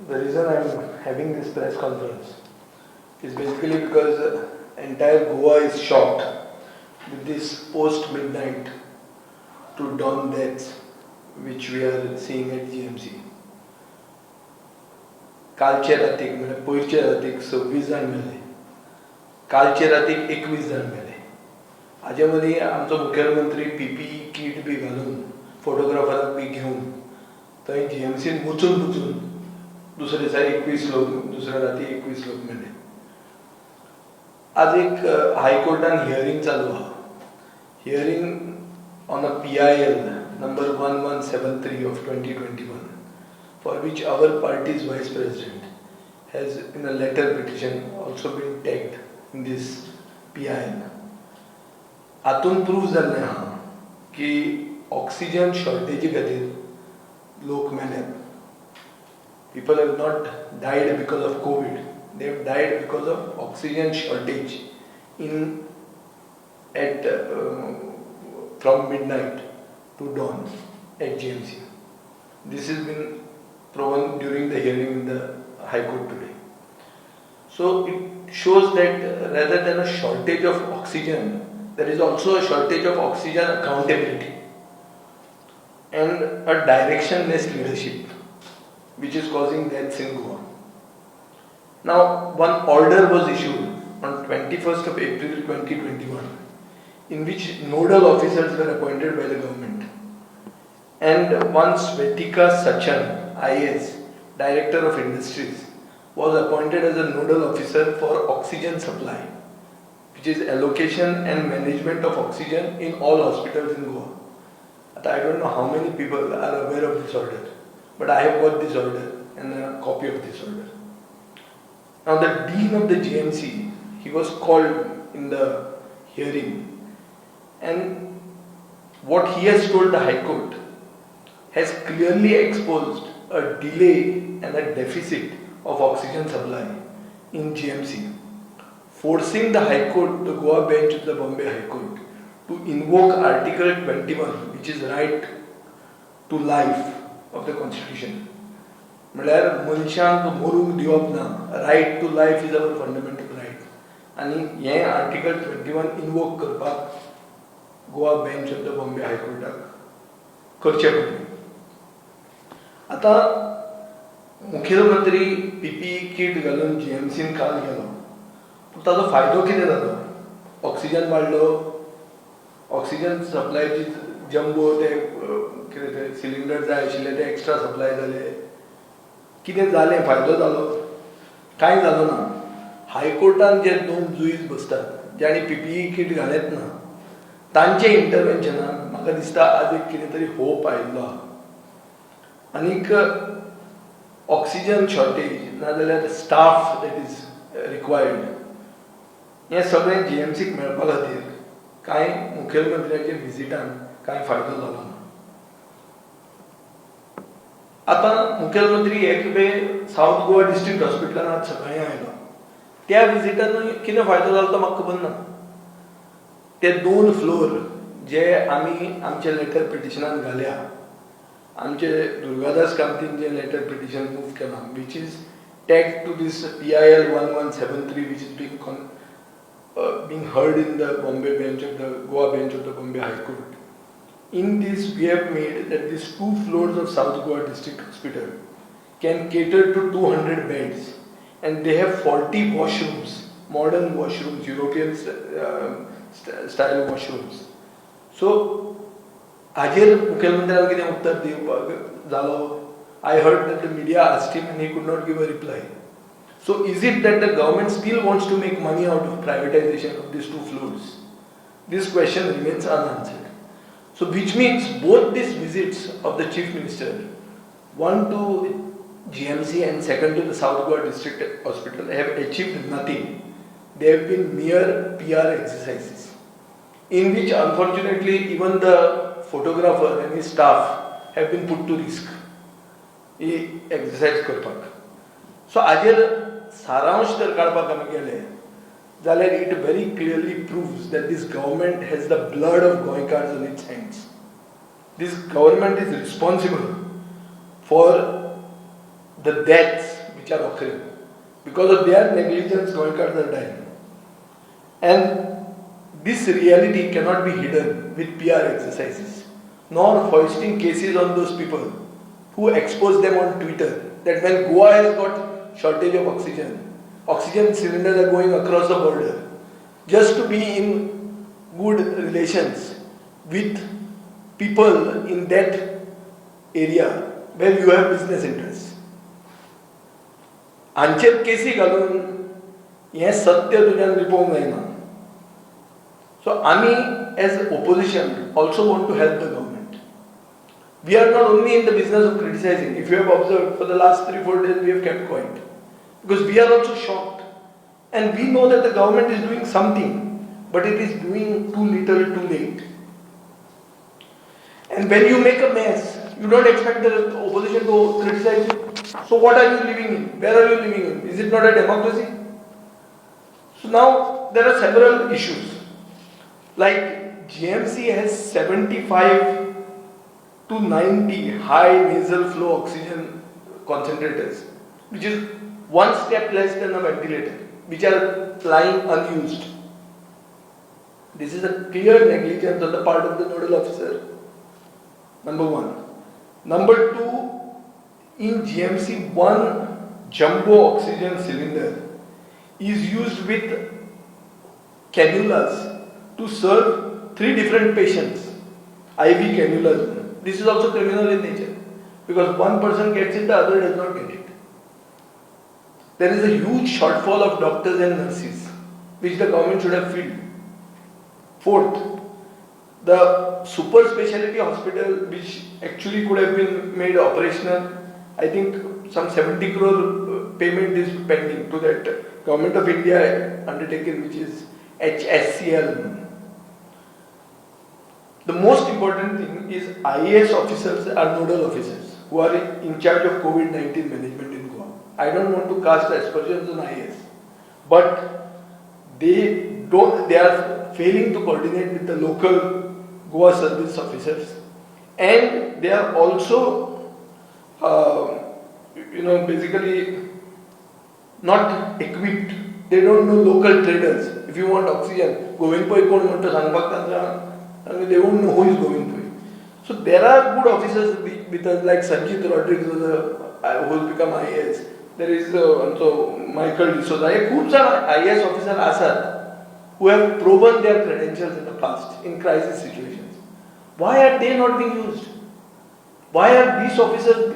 The reason I am having this press conference is basically because entire Goa is shocked with this post-midnight to dawn deaths which we are seeing at GMC. कालचे रातीक म्हणजे पयरचे रातीक 26 जाण मेले, कालचे रातीक 21 जाण मेले. हाजे मदीं आमचो मुखेलमंत्री PPE किट बी घालून फोटोग्राफराक बी घेवन थंय GMCन वचून दुसरे दिसा 21 लोक, दुसऱ्या राती 21 लोक मेले. आज एक हायकोर्टान हियरिंग चालू आहा. Hearing on a PIL number 1173 of 2021, for which our party's vice president has in a letter petition also been tagged in this PIL. हातून प्रूफ जाल्लें आहा की ऑक्सिजन शॉर्टेजी खातीर लोक मेल्यात. People have not died because of COVID. They have died because of oxygen shortage from midnight to dawn at GMC. This has been proven during the hearing in the High Court today. So it shows that rather than a shortage of oxygen, there is also a shortage of oxygen accountability and a directionless leadership, which is causing deaths in Goa. Now, one order was issued on 21st of April 2021, in which nodal officers were appointed by the government. And one Svetika Sachan, IAS, Director of Industries, was appointed as a nodal officer for oxygen supply, which is allocation and management of oxygen in all hospitals in Goa. I don't know how many people are aware of this order, but I have got this order and a copy of this order. Now the Dean of the GMC, he was called in the hearing, and what he has told the High Court has clearly exposed a delay and a deficit of oxygen supply in GMC, forcing the High Court, the Goa bench of the Bombay High Court, to invoke Article 21, which is right to life of the Constitution. म्हळ्यार मनशांक मरूंक दिवप ना. Right to life is our fundamental right. आनी हें article 21 invoke करपाक Goa bench of the Bombay हायकोर्टाक करचें पडलें. आतां मुखेलमंत्री PPE किट घालून GMCन काल गेलो, पूण ताचो फायदो कितें जालो? ऑक्सिजन वाडलो, ऑक्सिजन सप्लायची जम्बो ते कितें ते सिलिंडर जाय आशिल्ले ते एक्स्ट्रा सप्लाय जाले. कितें जालें? फायदो जालो? कांय जालो ना. हायकोर्टान जे दोन जुईज बसतात ज्यांनी PPE किट घालेत ना, तांचे इंटरव्हेन्शनान म्हाका दिसता आज एक कितें तरी होप आयिल्लो आहा. आनीक ऑक्सिजन शॉर्टेज नाजाल्यार स्टाफ दॅट इज रिक्वायर्ड हें सगळें GMCक मेळपा खातीर कांय मुखेलमंत्र्याचे विजिटान कांय फायदो जालो ना. आतां मुखेलमंत्री एक खेपे सावथ गोवा डिस्ट्रिक्ट हॉस्पिटलान आज सकाळीं आयलो. त्या विजिटान कितें फायदो जालो तो म्हाका खबर ना. ते 2 फ्लोर जे आमी आमचे लेटर पिटिशनान घाल्या, आमचे दुर्गादास कामतीन जे लेटर पिटिशन मूव केलां, which is tag to this PIL 1173, which is being heard in the Bombay bench of the Goa bench of the Bombay High Court. In this, we have made that these 2 floors of South Goa District Hospital can cater to 200 beds, and they have 40 washrooms, modern washrooms, European style washrooms. So, हाजेर मुखेलमंत्र्यान कितें उत्तर दिवपाक जालो? I heard that the media asked him and he could not give a reply. So, is it that the government still wants to make money out of privatization of these 2 floors? This question remains unanswered. So, which means both these visits of the Chief Minister, one to GMC and second to the South Goa District Hospital, have achieved nothing. They have been mere PR exercises, in which unfortunately even the photographer and his staff have been put to risk. He exercise करपाक. So, हाजेर सारांश जर काडपाक आमी गेले जाल्यार it very clearly proves that this government has the blood of Goikards on its hands. This government is responsible for the deaths which are occurring. Because of their negligence, Goenkas are dying. And this reality cannot be hidden with PR exercises, nor hoisting cases on those people who expose them on Twitter that when Goa has got shortage of oxygen cylinders are going across the border just to be in good relations with people in that area where you have business interests. हांचेर केसी घालून हें सत्य तुज्यान लिपोवंक जायना. So AMI as opposition also want to help the government. We are not only in the business of criticizing. If you have observed, for the last 3-4 days we have kept quiet. Because we are also shocked. And we know that the government is doing something, but it is doing too little, too late. And when you make a mess, you don't expect the opposition to criticize you. So what are you living in? Where are you living in? Is it not a democracy? So now there are several issues. Like GMC has 75 to 90 high nasal flow oxygen concentrators, which is one step less than a ventilator, which are lying unused. This is a clear negligence on the part of the nodal officer. Number one. Number two, in GMC, one jumbo oxygen cylinder is used with cannulas to serve 3 different patients, IV cannulas. This is also criminal in nature because one person gets it, the other does not get it. There is a huge shortfall of doctors and nurses, which the government should have filled. Fourth, the super specialty hospital, which actually could have been made operational, I think some 70 crore payment is pending to that Government of India undertaken, which is HSCL. The most important thing is IAS officers are nodal officers who are in charge of COVID-19 management in Goa. I don't want to cast aspersions on IAS, but they are failing to coordinate with the local Goa service officers, and they are also basically not equipped. They don't know local traders. If you want oxygen, going poi kon monta sangbak tandra, and they won't know who is going poi. So there are good officers with us, like Sanjit Rodriguez, who has become IAS. There is also Michael D'Souza. He खूप सारे IAS officers asat who have proven their credentials in the past in crisis situations. Why are they not being used? Why are these officers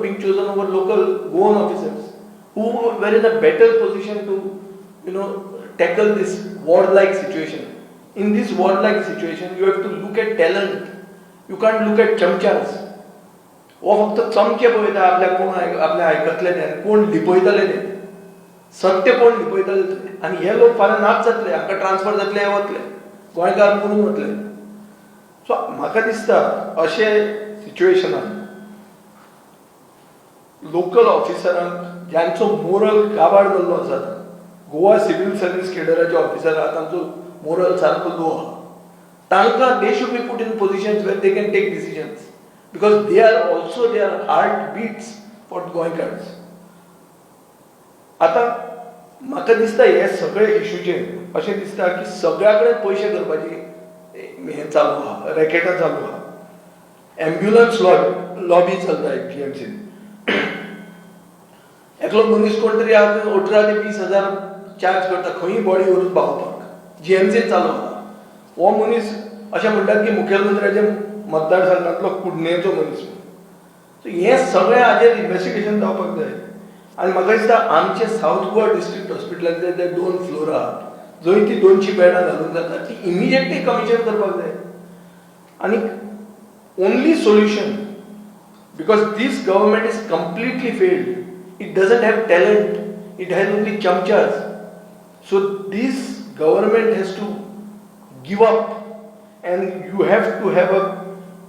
being chosen over local Goan officers who were in a better position to tackle this war-like situation? In this war-like situation, you have to look at talent. You can't look at chamchas. वो फक्त चमके पळयता आपल्या आयकतले कोण लिपयतले ते सत्य कोण लिपयतले ते आनी हे लोक फाल्यां नाच जातले हाका ट्रान्सफर जातले हे वतले गोंयकार म्हणून वतले. सो म्हाका दिसता अशे सिच्युएशनान लोकल ऑफिसरांक ज्यांचो मोरल काबाड जाल्लो आसा, गोवा सिव्हिल सर्व्हिस केडराचे ऑफिसर आहा तांचो मोरल सारको लो आहा, तांकां they should be put in positions where they can take decisions because they are also their heart beats for गोंयकार्स. आता म्हाका दिसता हे सगळे इश्यूचेर अशें दिसता की सगळ्या कडेन पयशे करपाची हें चालू आहा, रॅकेटां चालू आहा. एम्ब्युलन्स लॉबी चलता GMCन. एकलो मनीस कोण तरी 18 ते 20,000 चार्ज करता खंयी बॉडी व्हरून पावोवपाक. GMCन चालू आहा. हो मनीस अशें म्हणटात की मुखेलमंत्र्याचे मतदारसंघातलो कुडणेचो मनीस. सो हे सगळें हाजेर इन्व्हेस्टिगेशन जावपाक जाय. आनी म्हाका दिसता आमचे सावथ गोवा डिस्ट्रिक्ट हॉस्पिटलांतले ते 2 फ्लोर आहात जंय ती 200 बेडां घालूंक जाता ती इमिजिएटली कमिशन करपाक जाय. आनी only solution, because this government is completely failed. It doesn't have talent, it has only chamchas. So this government has to give up and you have to have a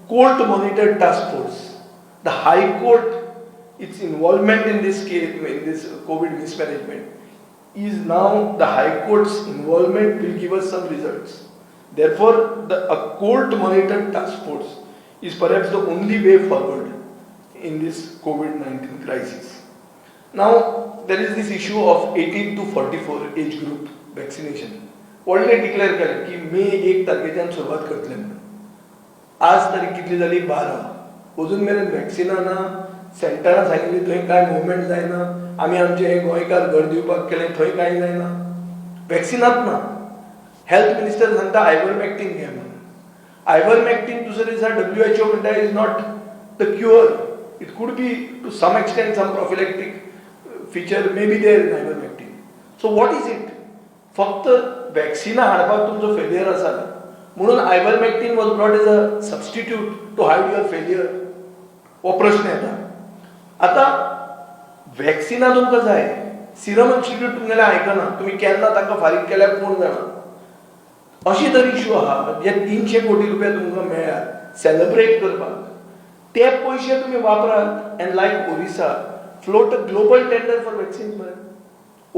court monitored task force. The High Court, its involvement in this case, in this COVID mismanagement, is now the High Court's involvement will give us some results. Therefore, a court monitored task force is perhaps the only way forward in this COVID-19 crisis. Now, there is this issue of 18 to 44 age group vaccination. Already declare केलें की मे 1 तारखेच्यान सुरवात करतले म्हणून. आज तारीख कितली जाली 12. अजून मेरेन वॅक्सिनां ना. सेंटरान सांगिल्ली थंय कांय मुवमेंट जायना. आमी आमचे गोंयकार घर दिवपाक केलें थंय कांय जायना. वॅक्सिनात ना. हेल्थ मिनिस्टर सांगता आयव्हरमॅक्टिन घे म्हणून. आयव्हरमॅक्टिन दुसरे दिसा WHO म्हणटा is not the cure. It could be to some extent some prophylactic feature may be there in ivermectin. So what is it? फक्त वॅक्सिनां हाडपाक तुमचो फेलियर आसा म्हणून ivermectin was brought as a substitute to hide your failure. हो प्रश्न येता. आतां वॅक्सिनां तुमकां जाय. सिरम इन्स्टिट्यूट तुमगेलें आयकना. तुमी केन्ना तांकां फारीक केल्यार कोण जाणा. अशी तरी इश्यू आहा जे 300 कोटी रुपया तुमकां मेळ्ळ्यात सेलिब्रेट करपाक. ते पयशे तुमी वापरात and like Orissa float a global tender for vaccines, man.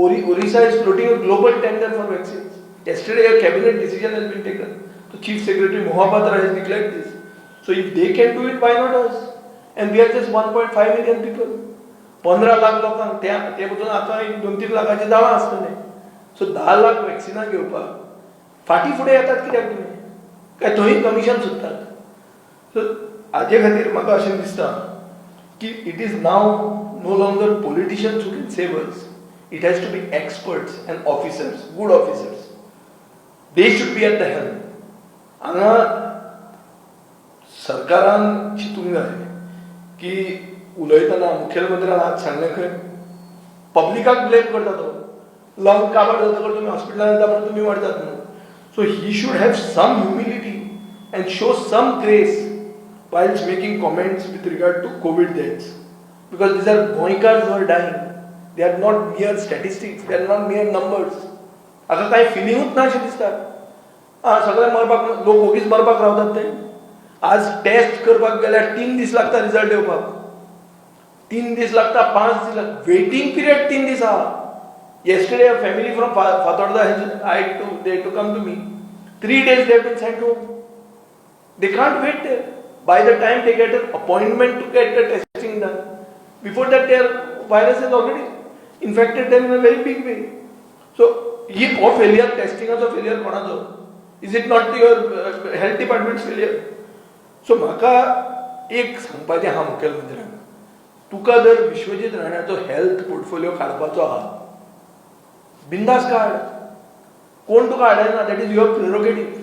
Orissa is floating a global tender for vaccines. Yesterday, a cabinet decision has been taken. The Chief Secretary Mohapatra has declared this. So, if they can do it, why not us? And we are just 1.5 million people. 15 lakh लोकांक ते बसून आतां 2-3 लाखाचे दावा आसतले. सो 10 लाख वॅक्सिनां घेवपाक फाटीं फुडें येतात कित्याक तुमी? काय थंय कमिशन सुट्टात? सो हाजे खातीर म्हाका अशें दिसता की it is now no longer politicians who can save us. It has to be experts and officers, good officers. They should be at the helm. हांगा सरकारान चिंतूंक जाय की उलयतना मुखेलमंत्र्यान आज सांगलें खंय पब्लिकाक ब्लेम करता तो. लंग काबार जातकर तुमी हॉस्पिटलांत येता म्हणून तुमी मरतात म्हणून. So he should have some humility and show some grace whilst making comments with regard to COVID deaths. Because these are Goinkars who are dying. They are not mere statistics. They are not mere numbers. हाका कांय फिलिंगूच ना अशें दिसता. सगळे मरपाक लोक ओगीच मरपाक रावतात ते. आज टेस्ट करपाक गेल्यार 3 दीस लागता रिजल्ट येवपाक. 3 दीस लागता, 5 दीस लागता. वेटिंग पिरियड 3 दीस आहा. Yesterday a family from Fatorda they had to come to me. 3 days they have been sent home. They can't wait there. By the time they get an appointment to get the testing done, before that their virus has already infected them in a very big way. So, he or failure testing as a failure konacho? Is it not your health department's failure? So, म्हाका एक सांगपाचें आहा मुखेलमंत्र्यांक. तुका जर Vishwajeet राणाचो health portfolio काडपाचो आहा, बिंदास काड. कोण तुका हाडना, that is your prerogative.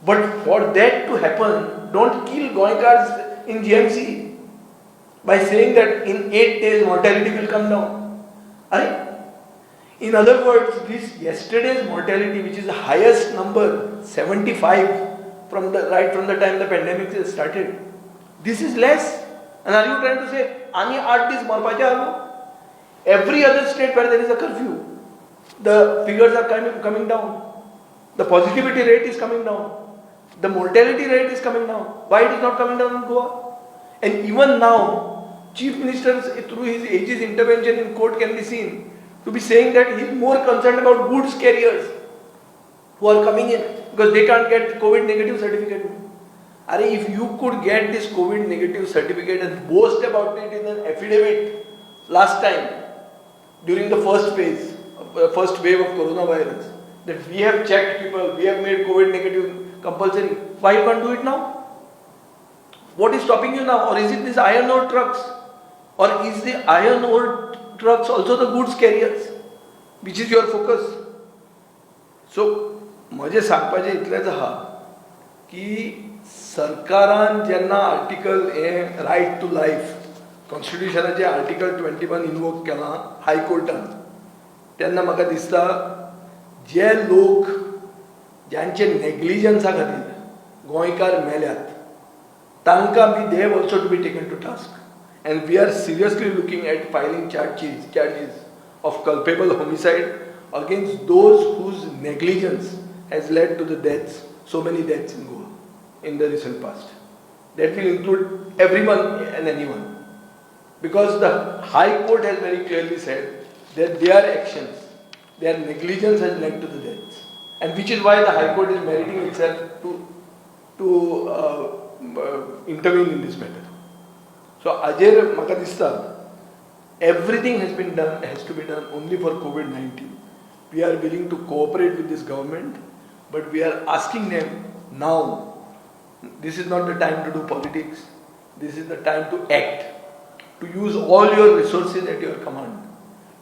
But for that to happen, don't kill Goinkars in GMC by saying that in 8 days mortality will come down. In other words, this yesterday's mortality, which is the highest number, 75 from the time the pandemic started, this is less. And are you trying to say, "Ani 8 days marpache alu"? Every other state where there is a curfew, the figures are coming down. The positivity rate is coming down. The mortality rate is coming down. Why it is not coming down in Goa? And even now, Chief Minister, through his aegis intervention in court, can be seen to be saying that he is more concerned about goods carriers who are coming in because they can't get COVID negative certificate. If you could get this COVID negative certificate and boast about it in an affidavit last time during the first wave of coronavirus, that we have checked people, we have made COVID negative compulsory. Why you can't do it now? What is stopping you now? Or is it these iron ore trucks? Or is the iron ore trucks also the goods carriers? Which is your focus? So, म्हजें सांगपाचें इतलेंच आहा की सरकारान जेन्ना article right to life कॉन्स्टिट्युशनाचें article 21 invoke केलां हायकोर्टान, तेन्ना म्हाका दिसता जे लोक ज्यांचे नेग्लिजन्सा खातीर गोंयकार मेल्यात तांकां बी they have also to be taken to task. And we are seriously looking at filing charges of culpable homicide against those whose negligence has led to the deaths, so many deaths in Goa in the recent past. That will include everyone and anyone. Because the High Court has very clearly said that their actions, their negligence has led to the deaths. And which is why the High Court is meriting itself to intervene in this matter. So, Ajay, म्हाका दिसता everything has to be done only for COVID-19. We are willing to cooperate with this government, but we are asking them now, this is not the time to do politics, this is the time to act, to use all your resources at your command,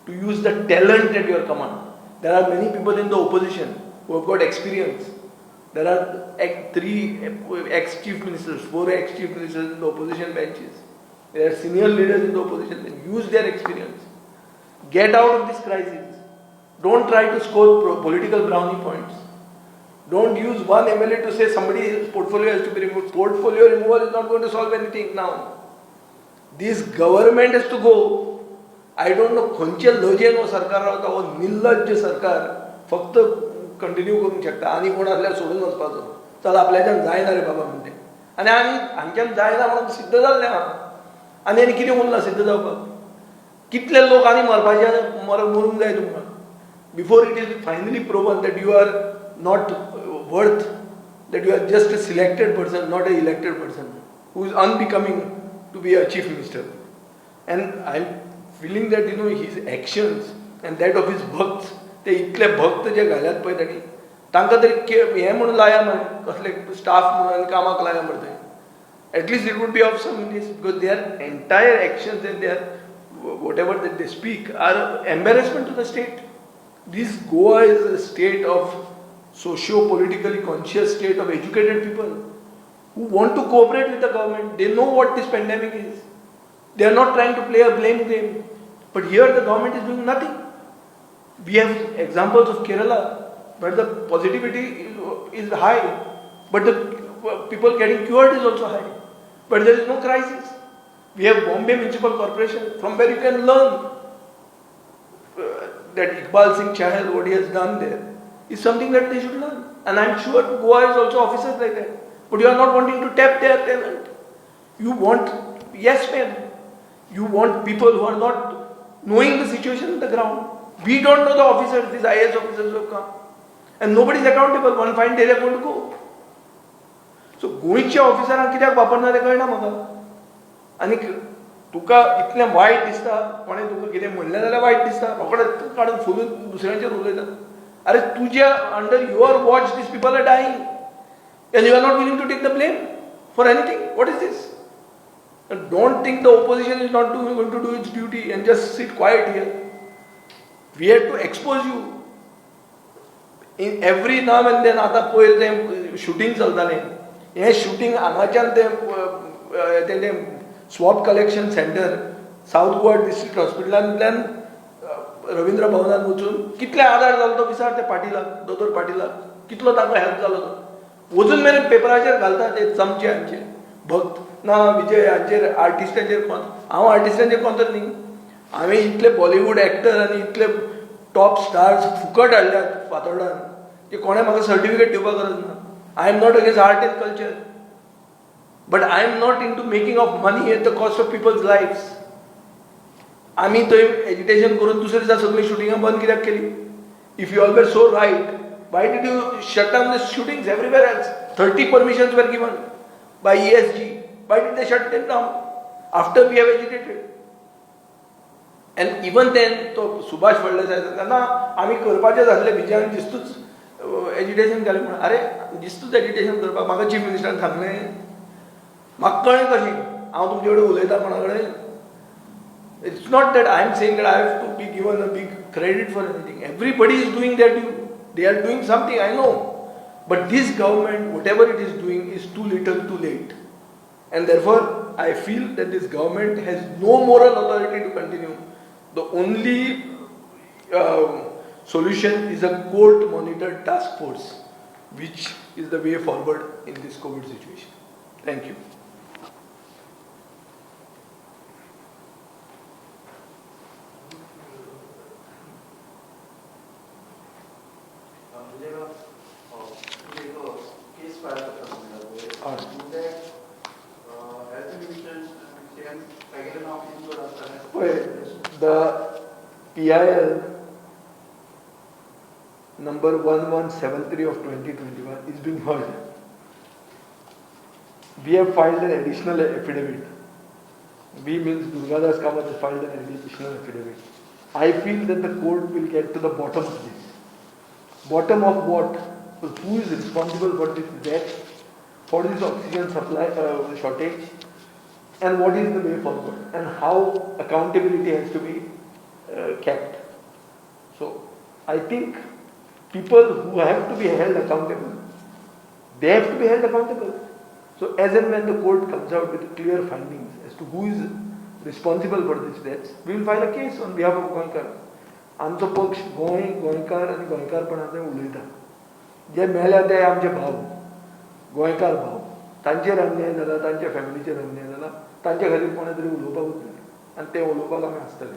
to use the talent at your command. There are many people in the opposition who have got experience. There are 3 ex-chief ministers, 4 ex-chief ministers in the opposition benches. There are senior leaders in the opposition. Then use their experience. Get out of this crisis. Don't try to score political brownie points. Don't use one MLA to say somebody's portfolio has to be removed. Portfolio removal is not going to solve anything now. This government has to go. I don't know खंयचे लजेन सरकार रावता हो निर्लज्ज सरकार फक्त continue करूंक शकता आनी कोण आसल्यार सोडून वचपाचो चल आपल्याच्यान जायना रे बाबा म्हणटे आनी आमी हांगच्यान जायना म्हणून सिद्ध जाल्ले आहा आनी कितें उरलां सिद्ध जावपाक कितले लोक आनी मरपाचे मरूंक जाय तुमकां before it is finally proven that you are not worth that you are just a selected person, not an elected person, who is unbecoming to be a chief minister. And I am feeling that his actions and that of his bhakts, ते इतले भक्त जे घाल्यात पळय ताणी तांकां तरी हें म्हणून लाया मरे कसले स्टाफ म्हणून कामाक लाया मरे at least it would be of some this because their entire actions and their whatever that they speak are embarrassment to the state. This Goa is a state of socio-politically conscious state of educated people who want to cooperate with the government. They know what this pandemic is. They are not trying to play a blame game. But here the government is doing nothing. We have examples of Kerala where the positivity is high, but the people getting cured is also high. But there is no crisis. We have Bombay Municipal Corporation from where you can learn that Iqbal Singh Chahal, what he has done there, is something that they should learn. And I am sure Goa is also officers like that. But you are not wanting to tap their talent. You want, yes ma'am, you want people who are not knowing the situation on the ground. We don't know the officers, these IAS officers who have come. And nobody is accountable. One fine day they are going to go. So गोंयच्या ऑफिसरांक कित्याक वापरना तें कळना म्हाका. आनी तुका इतलें वायट दिसता कोणें तुका कितें म्हणलें जाल्यार वायट दिसता रोखडेंच काडून फुलून दुसऱ्यांचेर उलयता. अरे तुझ्या under your watch this people are dying and you are not willing to take the blame for anything. What is this? And don't think the opposition is not going to do its duty and just sit quiet here. We have to expose you. In every now and then आता पळय तें shooting चलतालें हें shooting हांगाच्यान तें swab collection centre south Goa district हॉस्पिटलांतल्यान रवींद्र भवनात वचून कितले आदार जालो तो विचार ते पाटीलाक दोतोर पाटीलाक कितलो तांकां हेल्प जालो तो वचून मेरेन पेपराचेर घालता ते चमचे हांचे भक्त ना विजय हांचेर आर्टिस्टांचेर कोंत हांव आर्टिस्टांचेर कोंतर न्ही हांवें इतले बॉलिवूड एक्टर आनी इतले टॉप स्टार्स फुकट हाडल्यात फातोर्डान की कोणें म्हाका सर्टिफिकेट दिवपाक गरज ना. I am not against art and culture but I am not into making of money at the cost of people's lives. आमी थंय एजिटेशन करून दुसरे दिसा सगळी शुटिंगां बंद कित्याक केली. If you always so right, why did you shut down the shootings everywhere else? 30 permissions were given by ESG. Why did they shut them down after we have agitated? And even then तो सुभाष फळदेसाय सांगता ना आमी करपाचें आसलें विजयान दिसतूच agitation केलें म्हणून. अरे दिसतूच agitation करपाक म्हाका चीफ मिनिस्टरान सांगलें म्हाका कळ्ळें कशें हांव तुमचे कडेन उलयतां कोणा कडेन. It's not that I am saying that I have to be given a big credit for anything. Everybody is doing their due. They are doing something, I know. But this government, whatever it is doing, is too little, too late. And therefore, I feel that this government has no moral authority to continue. The only solution is a court-monitored task force, which is the way forward in this COVID situation. Thank you. The PIL number 1173 of 2021 is being heard. We have filed an additional affidavit We means Durgadas Kamath has filed an educational affidavit. I feel that the court will get to the bottom of this. Bottom of what? So who is responsible for this death, for this oxygen supply shortage, and what is the way forward, and how accountability has to be kept. So I think people who have to be held accountable, they have to be held accountable. So as and when the court comes out with clear findings as to who is responsible for these deaths, we will file a case on behalf of Goinkar. आमचो पक्ष गोंय गोंयकार आनी गोंयकारपणाचें उलयता. जे मेल्या ते आमचे भाव, गोंयकार भाव, तांचेर अन्याय जाला, तांच्या फॅमिलीचेर अन्याय जाला, तांचे खातीर कोणे तरी उलोवपाकूच जाय आनी ते उलोवपाक आमी आसतले.